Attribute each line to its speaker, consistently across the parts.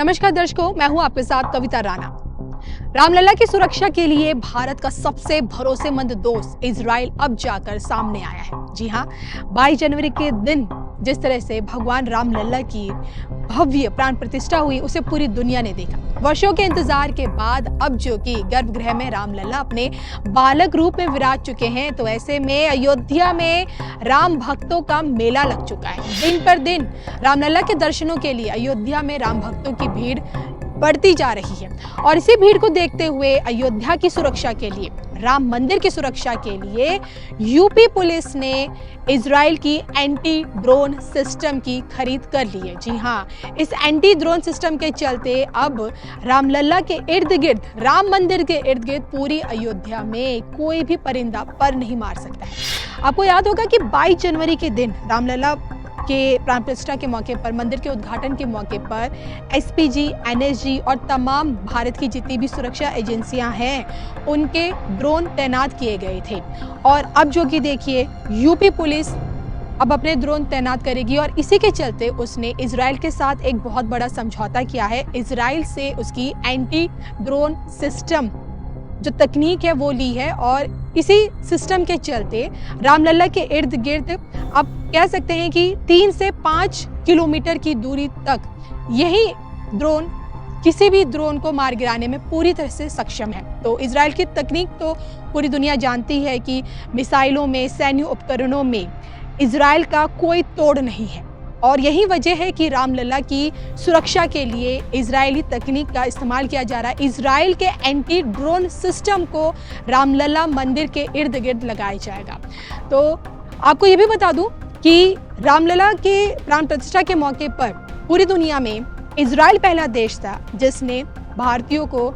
Speaker 1: नमस्कार दर्शकों, मैं हूं आपके साथ कविता राणा। रामलला की सुरक्षा के लिए भारत का सबसे भरोसेमंद दोस्त इजराइल अब जाकर सामने आया है। जी हां, 22 जनवरी के दिन जिस तरह से भगवान रामलला की भव्य प्राण प्रतिष्ठा हुई, उसे पूरी दुनिया ने देखा। वर्षों के इंतजार के बाद अब जो कि गर्भगृह में रामलला अपने बालक रूप में विराज चुके हैं, तो ऐसे में अयोध्या में राम भक्तों का मेला लग चुका है। दिन पर दिन रामलला के दर्शनों के लिए अयोध्या में राम भक्तों की भीड़ बढ़ती जा रही है और इसी भीड़ को देखते हुए अयोध्या की सुरक्षा के लिए, राम मंदिर की सुरक्षा के लिए यूपी पुलिस ने इजराइल की एंटी ड्रोन सिस्टम की खरीद कर ली है। जी हाँ, इस एंटी ड्रोन सिस्टम के चलते अब रामलला के इर्द गिर्द, राम मंदिर के इर्द गिर्द पूरी अयोध्या में कोई भी परिंदा पर नहीं मार सकता है। आपको याद होगा कि 22 जनवरी के दिन रामलला के प्राण प्रतिष्ठा के मौके पर, मंदिर के उद्घाटन के मौके पर एसपीजी, एनएसजी और तमाम भारत की जितनी भी सुरक्षा एजेंसियां हैं, उनके ड्रोन तैनात किए गए थे। और अब जो कि देखिए, यूपी पुलिस अब अपने ड्रोन तैनात करेगी और इसी के चलते उसने इजराइल के साथ एक बहुत बड़ा समझौता किया है। इजराइल से उसकी एंटी ड्रोन सिस्टम जो तकनीक है वो ली है और इसी सिस्टम के चलते रामलला के इर्द गिर्द आप कह सकते हैं कि 3 से 5 किलोमीटर की दूरी तक यही ड्रोन किसी भी ड्रोन को मार गिराने में पूरी तरह से सक्षम है। तो इजराइल की तकनीक तो पूरी दुनिया जानती है कि मिसाइलों में, सैन्य उपकरणों में इजराइल का कोई तोड़ नहीं है और यही वजह है कि रामलला की सुरक्षा के लिए इजरायली तकनीक का इस्तेमाल किया जा रहा है। इजराइल के एंटी ड्रोन सिस्टम को रामलला मंदिर के इर्द गिर्द लगाया जाएगा। तो आपको ये भी बता दूं कि रामलला के प्राण प्रतिष्ठा के मौके पर पूरी दुनिया में इजराइल पहला देश था जिसने भारतीयों को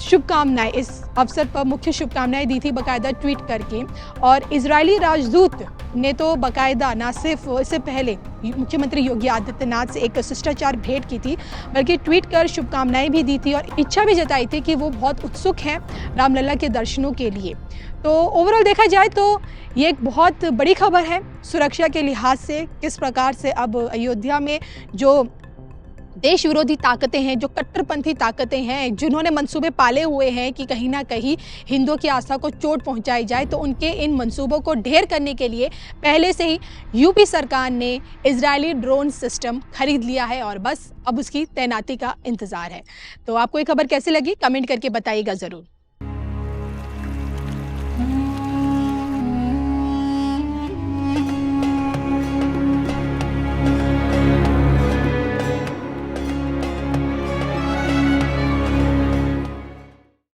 Speaker 1: शुभकामनाएं, इस अवसर पर मुख्य शुभकामनाएं दी थी बाकायदा ट्वीट करके। और इजरायली राजदूत ने तो बाकायदा ना सिर्फ इससे पहले मुख्यमंत्री योगी आदित्यनाथ से एक शिष्टाचार भेंट की थी, बल्कि ट्वीट कर शुभकामनाएं भी दी थी और इच्छा भी जताई थी कि वो बहुत उत्सुक हैं रामलला के दर्शनों के लिए। तो ओवरऑल देखा जाए तो ये एक बहुत बड़ी खबर है सुरक्षा के लिहाज से, किस प्रकार से अब अयोध्या में जो देश विरोधी ताकतें हैं, जो कट्टरपंथी ताकतें हैं, जिन्होंने मंसूबे पाले हुए हैं कि कहीं ना कहीं हिंदुओं की आस्था को चोट पहुंचाई जाए, तो उनके इन मंसूबों को ढेर करने के लिए पहले से ही यूपी सरकार ने इजरायली ड्रोन सिस्टम खरीद लिया है और बस अब उसकी तैनाती का इंतजार है। तो आपको ये खबर कैसी लगी, कमेंट करके बताइएगा ज़रूर।